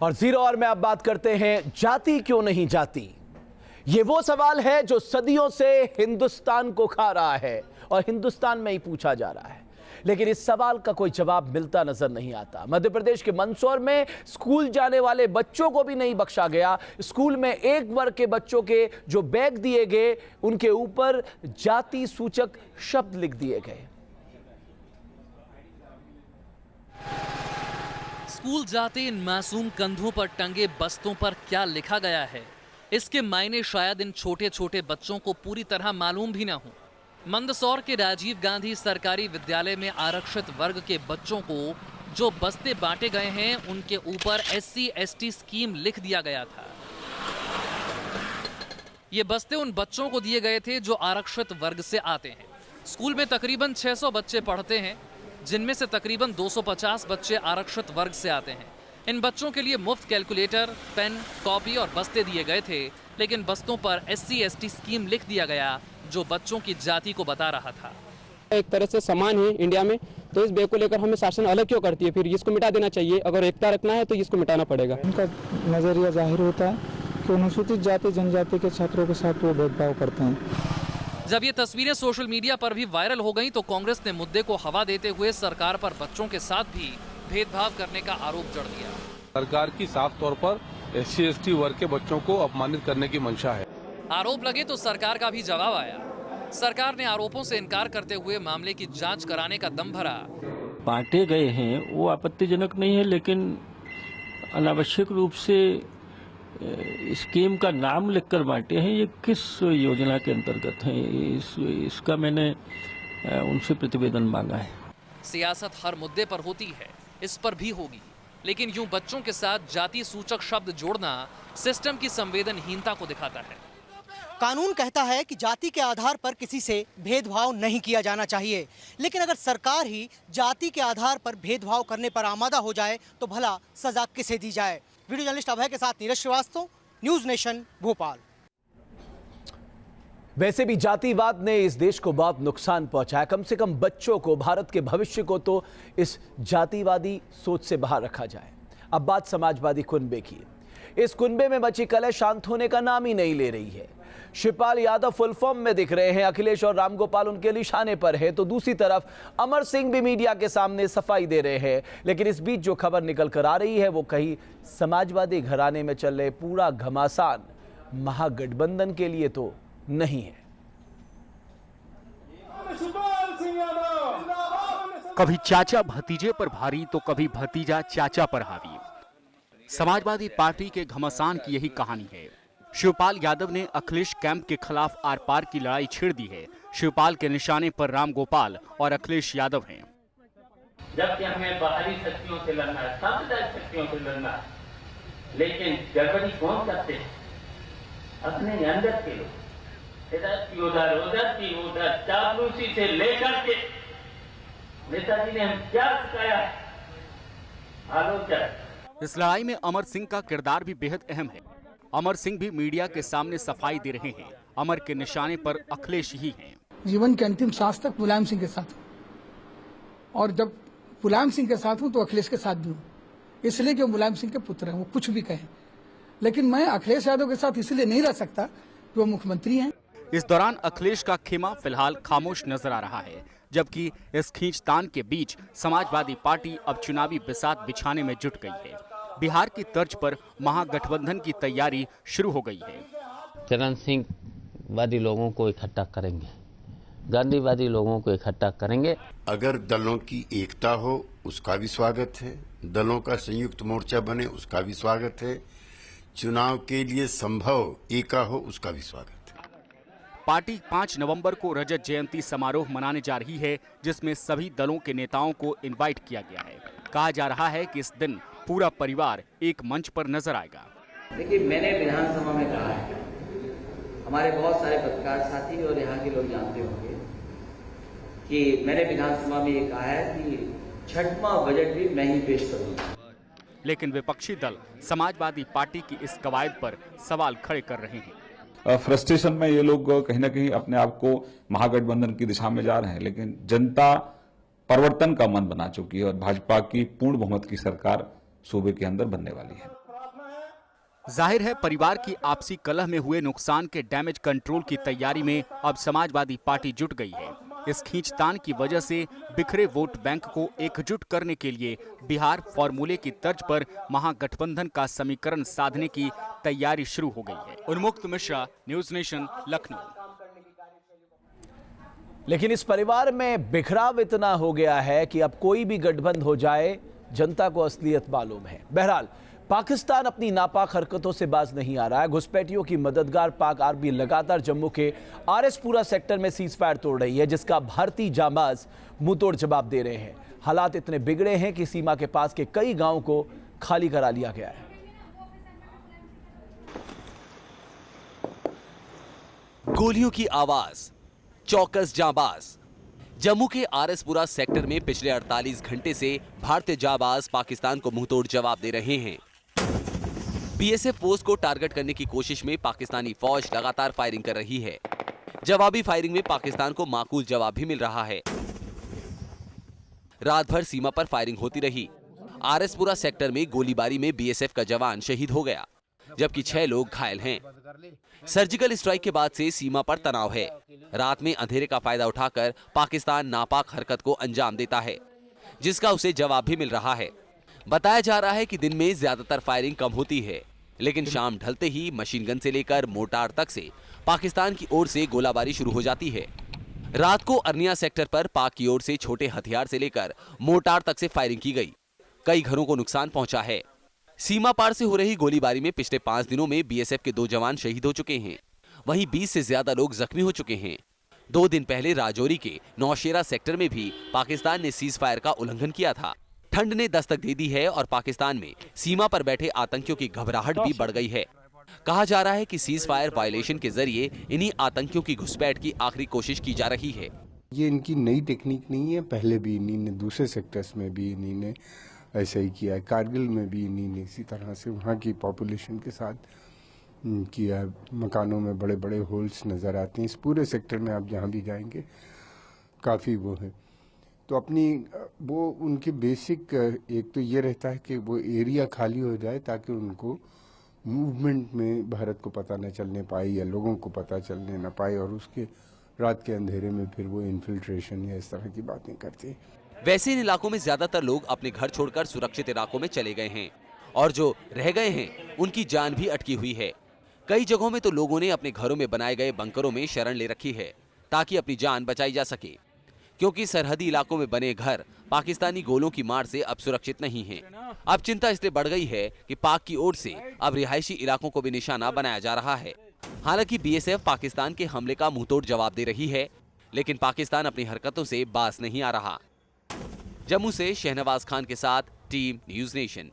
और जीरो और में अब बात करते हैं जाति क्यों नहीं जाती। ये वो सवाल है जो सदियों से हिंदुस्तान को खा रहा है और हिंदुस्तान में ही पूछा जा रहा है, लेकिन इस सवाल का कोई जवाब मिलता नजर नहीं आता। मध्य प्रदेश के मंदसौर में स्कूल जाने वाले बच्चों को भी नहीं बख्शा गया। स्कूल में एक वर्ग के बच्चों के जो बैग दिए गए उनके ऊपर जाति सूचक शब्द लिख दिए गए। स्कूल जाते इन मासूम कंधों पर टंगे बस्तों पर क्या लिखा गया है, इसके मायने शायद इन छोटे छोटे बच्चों को पूरी तरह मालूम भी ना हो। मंदसौर के राजीव गांधी सरकारी विद्यालय में आरक्षित वर्ग के बच्चों को जो बस्ते बांटे गए हैं उनके ऊपर SC/ST स्कीम लिख दिया गया था। ये बस्ते उन बच्चों को दिए गए थे जो आरक्षित वर्ग से आते हैं। स्कूल में तकरीबन 600 बच्चे पढ़ते हैं, जिनमें से तकरीबन 250 बच्चे आरक्षित वर्ग से आते हैं। इन बच्चों के लिए मुफ्त कैलकुलेटर, पेन, कॉपी और बस्ते दिए गए थे, लेकिन बस्तों पर SC/ST स्कीम लिख दिया गया जो बच्चों की जाति को बता रहा था। एक तरह से समान है इंडिया में, तो इस बैग को लेकर हमें शासन अलग क्यों करती है? फिर इसको मिटा देना चाहिए। अगर एकता रखना है तो इसको मिटाना पड़ेगा। उनका नजरिया जाहिर होता है कि अनुसूचित जाति जनजाति के छात्रों के साथ वो भेदभाव करते हैं। जब ये तस्वीरें सोशल मीडिया पर भी वायरल हो गईं, तो कांग्रेस ने मुद्दे को हवा देते हुए सरकार पर बच्चों के साथ भी भेदभाव करने का आरोप जड़ दिया। सरकार की साफ तौर पर SC/ST वर्ग के बच्चों को अपमानित करने की मंशा है। आरोप लगे तो सरकार का भी जवाब आया। सरकार ने आरोपों से इनकार करते हुए मामले की जांच कराने का दम भरा। बांटे गए हैं वो आपत्तिजनक नहीं है, लेकिन अनावश्यक रूप से स्कीम का नाम लिखकर बांटे हैं। ये किस योजना के अंतर्गत है? इसका मैंने उनसे प्रतिवेदन मांगा है। सियासत हर मुद्दे पर होती है, इस पर भी होगी, लेकिन यूं बच्चों के साथ जाति सूचक शब्द जोड़ना सिस्टम की संवेदनहीनता को दिखाता है। कानून कहता है कि जाति के आधार पर किसी से भेदभाव नहीं किया जाना चाहिए, लेकिन अगर सरकार ही जाति के आधार पर भेदभाव करने पर आमादा हो जाए तो भला सजा किसे दी जाए। वीडियो जर्नलिस्ट अभय के साथ नीरज श्रीवास्तव, न्यूज नेशन, भोपाल। वैसे भी जातिवाद ने इस देश को बहुत नुकसान पहुंचाया। कम से कम बच्चों को, भारत के भविष्य को तो इस जातिवादी सोच से बाहर रखा जाए। अब बात समाजवादी कुनबे की। इस कुनबे में मची कलह शांत होने का नाम ही नहीं ले रही है। शिवपाल यादव फुल फॉर्म में दिख रहे हैं, अखिलेश और रामगोपाल उनके निशाने पर है, तो दूसरी तरफ अमर सिंह भी मीडिया के सामने सफाई दे रहे हैं। लेकिन इस बीच जो खबर निकल कर आ रही है वो कहीं समाजवादी घराने में चल रहे पूरा घमासान महागठबंधन के लिए तो नहीं है। कभी चाचा भतीजे पर भारी तो कभी भतीजा चाचा पर हावी। समाजवादी पार्टी के घमासान की यही कहानी है। शिवपाल यादव ने अखिलेश कैंप के खिलाफ आर पार की लड़ाई छेड़ दी है। शिवपाल के निशाने पर रामगोपाल और अखिलेश यादव हैं। जबकि हमें बाहरी शक्तियों से लड़ना है, सांप्रदायिक शक्तियों से लड़ना है, लेकिन गड़बड़ी कौन करते हैं? अपने अंदर के लोग। इधर की उधर चापलूसी से लेकर के नेताजी ने हम क्या सिखाया? आलोचक। इस लड़ाई में अमर सिंह का किरदार भी बेहद अहम है। अमर सिंह भी मीडिया के सामने सफाई दे रहे हैं। अमर के निशाने पर अखिलेश ही हैं। जीवन के अंतिम सांस तक मुलायम सिंह के साथ हूँ, और जब मुलायम सिंह के साथ हूँ तो अखिलेश के साथ भी हूँ, इसलिए कि मुलायम सिंह के पुत्र हैं, वो कुछ भी कहें। लेकिन मैं अखिलेश यादव के साथ इसलिए नहीं रह सकता कि वो मुख्यमंत्री हैं। इस दौरान अखिलेश का खेमा फिलहाल खामोश नजर आ रहा है, जबकि इस खींचतान के बीच समाजवादी पार्टी अब चुनावी बिसात बिछाने में जुट गई है। बिहार की तर्ज पर महागठबंधन की तैयारी शुरू हो गई है। चरण सिंह वादी लोगों को इकट्ठा करेंगे, गांधीवादी लोगों को इकट्ठा करेंगे। अगर दलों की एकता हो उसका भी स्वागत है, दलों का संयुक्त मोर्चा बने उसका भी स्वागत है, चुनाव के लिए संभव एका हो उसका भी स्वागत है। पार्टी 5 नवंबर को रजत जयंती समारोह मनाने जा रही है, जिसमें सभी दलों के नेताओं को इनवाइट किया गया है। कहा जा रहा है कि इस दिन पूरा परिवार एक मंच पर नजर आएगा। देखिए, मैंने विधानसभा में कहा है, हमारे बहुत सारे पत्रकार साथी और यहाँ के लोग जानते होंगे कि मैंने विधानसभा में ये कहा है कि 6वां बजट भी मैं ही पेश करूंगा। लेकिन विपक्षी दल समाजवादी पार्टी की इस कवायद पर सवाल खड़े कर रहे हैं। फ्रस्ट्रेशन में ये लोग कहीं ना कहीं अपने आप को महागठबंधन की दिशा में जा रहे हैं, लेकिन जनता परिवर्तन का मन बना चुकी है और भाजपा की पूर्ण बहुमत की सरकार सूबे के अंदर बनने वाली है। जाहिर है परिवार की आपसी कलह में हुए नुकसान के डैमेज कंट्रोल की तैयारी में अब समाजवादी पार्टी जुट गई है। इस खींचतान की वजह से बिखरे वोट बैंक को एकजुट करने के लिए बिहार फॉर्मूले की तर्ज पर महागठबंधन का समीकरण साधने की तैयारी शुरू हो गई है। उन्मुक्त मिश्रा, न्यूज नेशन, लखनऊ। लेकिन इस परिवार में बिखराव इतना हो गया है कि अब कोई भी गठबंधन हो जाए, जनता को असलियत मालूम है। बहरहाल पाकिस्तान अपनी नापाक हरकतों से बाज नहीं आ रहा है। घुसपैठियों की मददगार पाक आर्मी लगातार जम्मू के आरएसपुरा सेक्टर में सीज फायर तोड़ रही है, जिसका भारतीय जांबाज मुंहतोड़ जवाब दे रहे हैं। हालात इतने बिगड़े हैं कि सीमा के पास के कई गांवों को खाली करा लिया गया है। गोलियों की आवाज, चौकस जांबाज। जम्मू के आरएसपुरा सेक्टर में पिछले 48 घंटे से भारतीय जांबाज पाकिस्तान को मुंहतोड़ जवाब दे रहे हैं। बीएसएफ फोर्स को टारगेट करने की कोशिश में पाकिस्तानी फौज लगातार फायरिंग कर रही है। जवाबी फायरिंग में पाकिस्तान को माकूल जवाब भी मिल रहा है। रात भर सीमा पर फायरिंग होती रही। आरएसपुरा सेक्टर में गोलीबारी में बीएसएफ का जवान शहीद हो गया, जबकि 6 लोग घायल हैं। सर्जिकल स्ट्राइक के बाद से सीमा पर तनाव है। रात में अंधेरे का फायदा उठाकर पाकिस्तान नापाक हरकत को अंजाम देता है, जिसका उसे जवाब भी मिल रहा है। बताया जा रहा है कि दिन में ज्यादातर फायरिंग कम होती है, लेकिन शाम ढलते ही मशीन गन से लेकर मोर्टार तक से पाकिस्तान की ओर से गोलाबारी शुरू हो जाती है। रात को अरनिया सेक्टर पर पाक की ओर से छोटे हथियार से लेकर मोर्टार तक से फायरिंग की गई। कई घरों को नुकसान पहुंचा है। सीमा पार से हो रही गोलीबारी में पिछले 5 दिनों में बीएसएफ के 2 जवान शहीद हो चुके हैं। वहीं 20 से ज्यादा लोग जख्मी हो चुके हैं। 2 दिन पहले राजौरी के नौशेरा सेक्टर में भी पाकिस्तान ने सीज फायर का उल्लंघन किया था। ठंड ने दस्तक दे दी है और पाकिस्तान में सीमा पर बैठे आतंकियों की घबराहट भी बढ़ गई है। कहा जा रहा है कि सीज फायर वायलेशन के जरिए इन्हीं आतंकियों की घुसपैठ की आखिरी कोशिश की जा रही है। ये इनकी नई टेक्निक नहीं है, पहले भी इन्हीं ने दूसरे सेक्टर्स में भी इन्हीं ने ऐसा ही किया है। कारगिल में भी इन्हीं ने इसी तरह से वहाँ की पॉपुलेशन के साथ किया। मकानों में बड़े बड़े होल्स नज़र आते हैं। इस पूरे सेक्टर में आप जहाँ भी जाएंगे काफ़ी वो है। तो अपनी वो उनकी बेसिक एक तो ये रहता है कि वो एरिया खाली हो जाए ताकि उनको मूवमेंट में भारत को पता न चलने पाए या लोगों को पता चलने न पाए, और उसके रात के अंधेरे में फिर वो इन्फिल्ट्रेशन या इस तरह की बातें करते हैं। वैसे इन इलाकों में ज्यादातर लोग अपने घर छोड़कर सुरक्षित इलाकों में चले गए हैं, और जो रह गए हैं उनकी जान भी अटकी हुई है। कई जगहों में तो लोगों ने अपने घरों में बनाए गए बंकरों में शरण ले रखी है ताकि अपनी जान बचाई जा सके, क्योंकि सरहदी इलाकों में बने घर पाकिस्तानी गोलों की मार से अब सुरक्षित नहीं हैं। अब चिंता इसलिए बढ़ गई है कि पाक की ओर से अब रिहायशी इलाकों को भी निशाना बनाया जा रहा है। हालांकि बीएसएफ पाकिस्तान के हमले का मुंहतोड़ जवाब दे रही है, लेकिन पाकिस्तान अपनी हरकतों से बाज नहीं आ रहा। जम्मू से शहनवाज खान के साथ टीम न्यूज नेशन।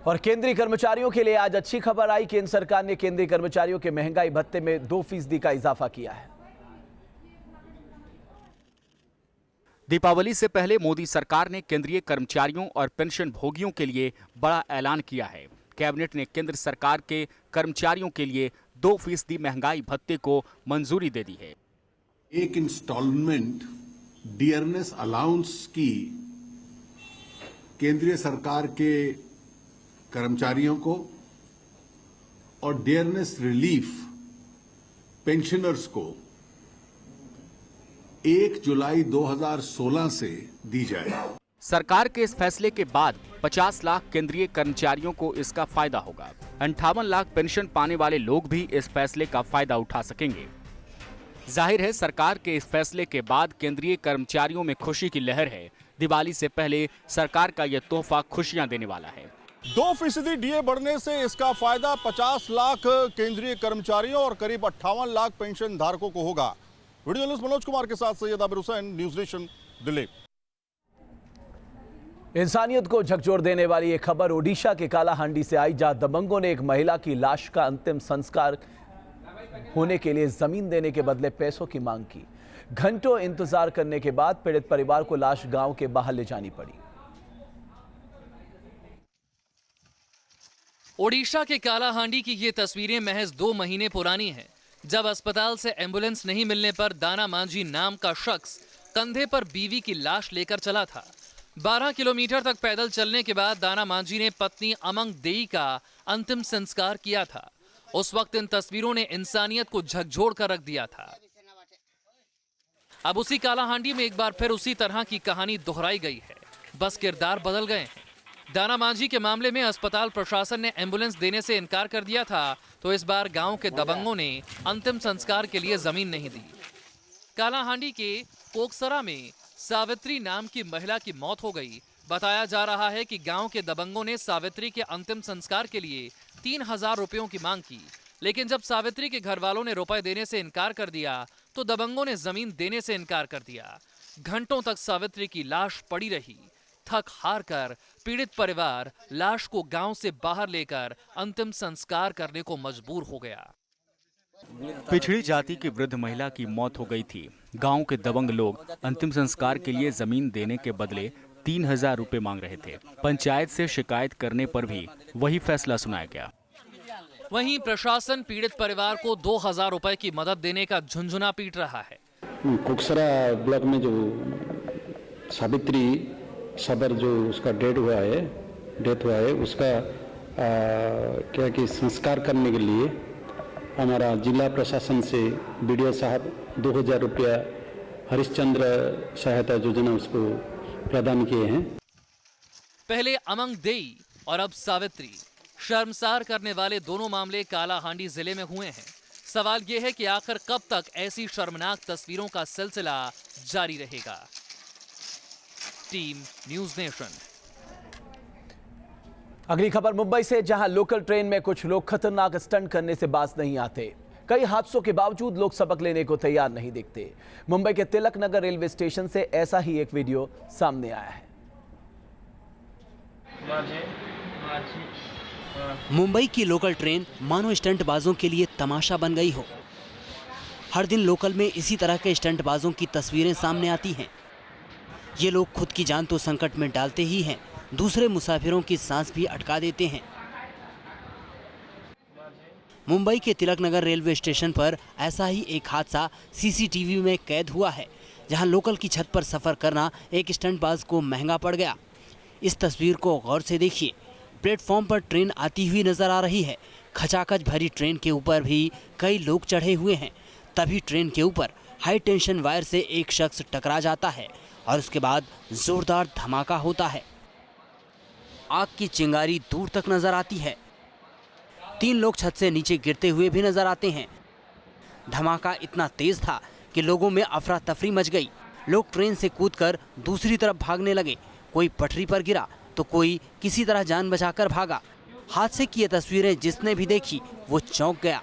और केंद्रीय कर्मचारियों के लिए आज अच्छी खबर आई। केंद्र सरकार ने केंद्रीय कर्मचारियों के महंगाई भत्ते में 2% का इजाफा किया है। दीपावली से पहले मोदी सरकार ने केंद्रीय कर्मचारियों और पेंशन भोगियों के लिए बड़ा ऐलान किया है। कैबिनेट ने केंद्र सरकार के कर्मचारियों के लिए 2% महंगाई भत्ते को मंजूरी दे दी है। एक इंस्टॉलमेंट डियरनेस अलाउंस की केंद्रीय सरकार के कर्मचारियों को और डियरनेस रिलीफ पेंशनर्स को 1 जुलाई 2016 से दी जाए। सरकार के इस फैसले के बाद 50 लाख केंद्रीय कर्मचारियों को इसका फायदा होगा। 58 लाख पेंशन पाने वाले लोग भी इस फैसले का फायदा उठा सकेंगे। जाहिर है सरकार के इस फैसले के बाद केंद्रीय कर्मचारियों में खुशी की लहर है। दिवाली से पहले सरकार का यह तोहफा खुशियां देने वाला है। 2% डीए बढ़ने से इसका फायदा 50 लाख केंद्रीय कर्मचारियों और करीब 58 लाख पेंशन धारकों को होगा। वीडियो जर्नलिस्ट मनोज कुमार के साथ सैयद आबिर हुसैन, न्यूज नेशन, दिल्ली। इंसानियत को झकझोर देने वाली ये खबर ओडिशा के कालाहांडी से आई, जहां दबंगों ने एक महिला की लाश का अंतिम संस्कार होने के लिए जमीन देने के बदले पैसों की मांग की। घंटों इंतजार करने के बाद पीड़ित परिवार को लाश गांव के बाहर ले जानी पड़ी। ओडिशा के कालाहांडी की ये तस्वीरें महज 2 महीने पुरानी हैं, जब अस्पताल से एम्बुलेंस नहीं मिलने पर दाना मांझी नाम का शख्स कंधे पर बीवी की लाश लेकर चला था। 12 किलोमीटर तक पैदल चलने के बाद दाना मांझी ने पत्नी अमंग देई का अंतिम संस्कार किया था। उस वक्त इन तस्वीरों ने इंसानियत को झकझोर कर रख दिया था। अब उसी कालाहांडी में एक बार फिर उसी तरह की कहानी दोहराई गई है, बस किरदार बदल गए हैं। दाना मांझी के मामले में अस्पताल प्रशासन ने एम्बुलेंस देने से इनकार कर दिया था, तो इस बार गांव के दबंगों ने अंतिम संस्कार के लिए जमीन नहीं दी। कालाहांडी के कोकसरा में सावित्री नाम की महिला की मौत हो गई। बताया जा रहा है कि गांव के दबंगों ने सावित्री के अंतिम संस्कार के लिए 3000 रुपयों की मांग की, लेकिन जब सावित्री के घर वालों ने रुपए देने से इनकार कर दिया तो दबंगों ने जमीन देने से इनकार कर दिया। घंटों तक सावित्री की लाश पड़ी रही। थक हार कर पीड़ित परिवार लाश को गांव से बाहर लेकर अंतिम संस्कार करने को मजबूर हो गया। पिछड़ी जाति की वृद्ध महिला की मौत हो गई थी। गांव के दबंग लोग अंतिम संस्कार के लिए जमीन देने के बदले 3000 रुपए मांग रहे थे। पंचायत से शिकायत करने पर भी वही फैसला सुनाया गया। वहीं प्रशासन पीड़ित परिवार को 2000 रुपए की मदद देने का झुंझुना पीट रहा है। कोकसरा ब्लॉक में जो सावित्री सबर जो उसका डेथ हुआ है उसका क्या कि संस्कार करने के लिए हमारा जिला प्रशासन से बीडीओ साहब 2000 रुपया हरिश्चंद्र सहायता योजना उसको प्रदान किए हैं। पहले अमंग देई और अब सावित्री। शर्मसार करने वाले दोनों मामले कालाहांडी जिले में हुए हैं। सवाल यह है कि आखिर कब तक ऐसी शर्मनाक तस्वीरों का सिलसिला जारी रहेगा। Team news nation. अगली खबर मुंबई से, जहां लोकल ट्रेन में कुछ लोग खतरनाक स्टंट करने से बाज नहीं आते। कई हादसों के बावजूद लोग सबक लेने को तैयार नहीं दिखते। मुंबई के तिलक नगर रेलवे स्टेशन से ऐसा ही एक वीडियो सामने आया है। मुंबई की लोकल ट्रेन मानो स्टंटबाजों के लिए तमाशा बन गई हो। हर दिन लोकल में इसी तरह के स्टंटबाजों की तस्वीरें सामने आती हैं। ये लोग खुद की जान तो संकट में डालते ही हैं, दूसरे मुसाफिरों की सांस भी अटका देते हैं। मुंबई के तिलक नगर रेलवे स्टेशन पर ऐसा ही एक हादसा सीसीटीवी में कैद हुआ है, जहां लोकल की छत पर सफर करना एक स्टंटबाज को महंगा पड़ गया। इस तस्वीर को गौर से देखिए। प्लेटफॉर्म पर ट्रेन आती हुई नजर आ रही है। खचाखच भरी ट्रेन के ऊपर भी कई लोग चढ़े हुए हैं। तभी ट्रेन के ऊपर हाई टेंशन वायर से एक शख्स टकरा जाता है और उसके बाद जोरदार धमाका होता है। आग की चिंगारी दूर तक नजर आती है। 3 लोग छत से नीचे गिरते हुए भी नजर आते हैं। धमाका इतना तेज था कि लोगों में अफरा तफरी मच गई। लोग ट्रेन से कूदकर दूसरी तरफ भागने लगे। कोई पटरी पर गिरा तो कोई किसी तरह जान बचाकर भागा। हादसे की ये तस्वीरें जिसने भी देखी वो चौंक गया।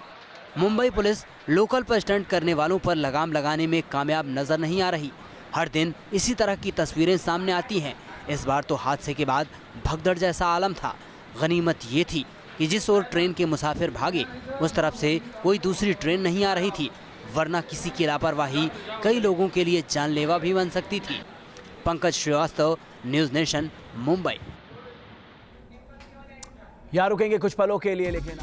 मुंबई पुलिस लोकल पर स्टंट करने वालों पर लगाम लगाने में कामयाब नजर नहीं आ रही। हर दिन इसी तरह की तस्वीरें सामने आती हैं। इस बार तो हादसे के बाद भगदड़ जैसा आलम था। गनीमत ये थी कि जिस ओर ट्रेन के मुसाफिर भागे उस तरफ से कोई दूसरी ट्रेन नहीं आ रही थी, वरना किसी की लापरवाही कई लोगों के लिए जानलेवा भी बन सकती थी। Pankaj Shrivastava, news nation, Mumbai. यहाँ रुकेंगे कुछ पलों के लिए, लेकिन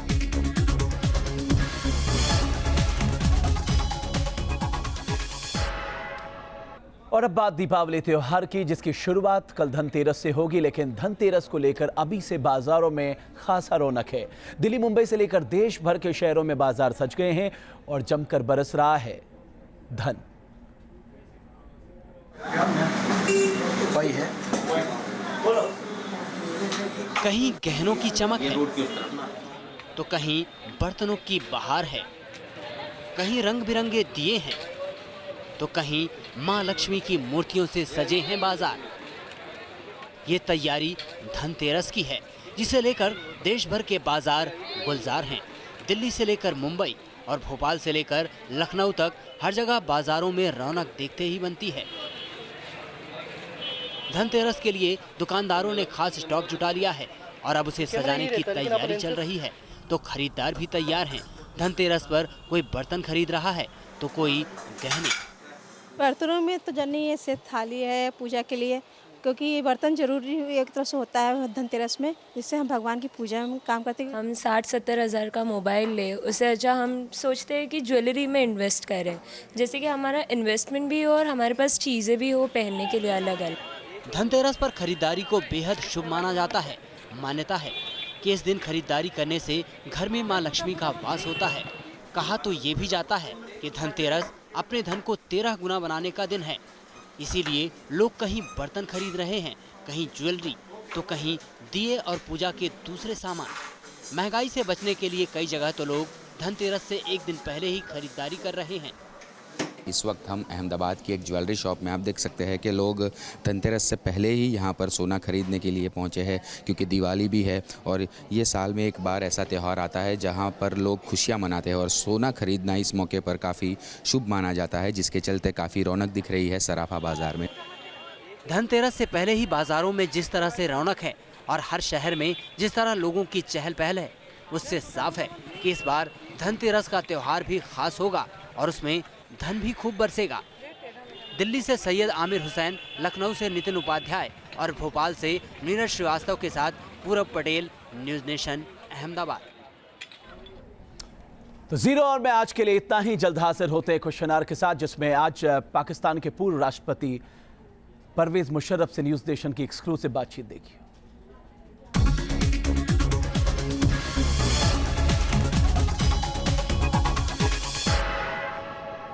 और अब बात दीपावली त्योहार की, जिसकी शुरुआत कल धनतेरस से होगी। लेकिन धनतेरस को लेकर अभी से बाजारों में खासा रौनक है। दिल्ली, मुंबई से लेकर देश भर के शहरों में बाजार सज गए हैं और जमकर बरस रहा है धन। कहीं गहनों की चमक है तो कहीं बर्तनों की बहार है, कहीं रंग बिरंगे दिए हैं तो कहीं मां लक्ष्मी की मूर्तियों से सजे हैं बाजार। ये तैयारी धनतेरस की है, जिसे लेकर देश भर के बाजार गुलजार हैं। दिल्ली से लेकर मुंबई और भोपाल से लेकर लखनऊ तक हर जगह बाजारों में रौनक देखते ही बनती है। धनतेरस के लिए दुकानदारों ने खास स्टॉक जुटा लिया है और अब उसे सजाने की तैयारी चल रही है, तो खरीदार भी तैयार हैं। धनतेरस पर कोई बर्तन खरीद रहा है तो कोई गहने। बर्तनों में तो जनी ऐसे थाली है पूजा के लिए, क्योंकि ये बर्तन जरूरी एक तरह से होता है धनतेरस में, जिससे हम भगवान की पूजा में काम करते हैं। हम 60-70 हज़ार का मोबाइल ले, उससे अच्छा हम सोचते हैं कि ज्वेलरी में इन्वेस्ट करें, जैसे कि हमारा इन्वेस्टमेंट भी हो और हमारे पास चीज़ें भी हो पहनने के लिए अलग अलग। धनतेरस पर खरीदारी को बेहद शुभ माना जाता है। मान्यता है कि इस दिन खरीदारी करने से घर में मां लक्ष्मी का वास होता है। कहा तो ये भी जाता है कि धनतेरस अपने धन को 13 गुना बनाने का दिन है। इसीलिए लोग कहीं बर्तन खरीद रहे हैं, कहीं ज्वेलरी, तो कहीं दिए और पूजा के दूसरे सामान। महंगाई से बचने के लिए कई जगह तो लोग धनतेरस से एक दिन पहले ही खरीदारी कर रहे हैं। इस वक्त हम अहमदाबाद की एक ज्वेलरी शॉप में आप देख सकते हैं कि लोग धनतेरस से पहले ही यहाँ पर सोना खरीदने के लिए पहुँचे हैं, क्योंकि दिवाली भी है और ये साल में एक बार ऐसा त्यौहार आता है जहाँ पर लोग खुशियाँ मनाते हैं और सोना खरीदना इस मौके पर काफ़ी शुभ माना जाता है, जिसके चलते काफ़ी रौनक दिख रही है सराफा बाजार में। धनतेरस से पहले ही बाजारों में जिस तरह से रौनक है और हर शहर में जिस तरह लोगों की चहल पहल है, उससे साफ है कि इस बार धनतेरस का त्यौहार भी खास होगा और उसमें धन भी खूब बरसेगा। दिल्ली से सैयद आमिर हुसैन, लखनऊ से नितिन उपाध्याय और भोपाल से नीरज श्रीवास्तव के साथ पूरब पटेल, न्यूज़ नेशन, अहमदाबाद। तो जीरो और में आज के लिए इतना ही। जल्द हाजिर होते हैं क्वेश्चन के साथ, जिसमें आज पाकिस्तान के पूर्व राष्ट्रपति परवेज मुशर्रफ से न्यूज़ नेशन की एक्सक्लूसिव बातचीत देखिए।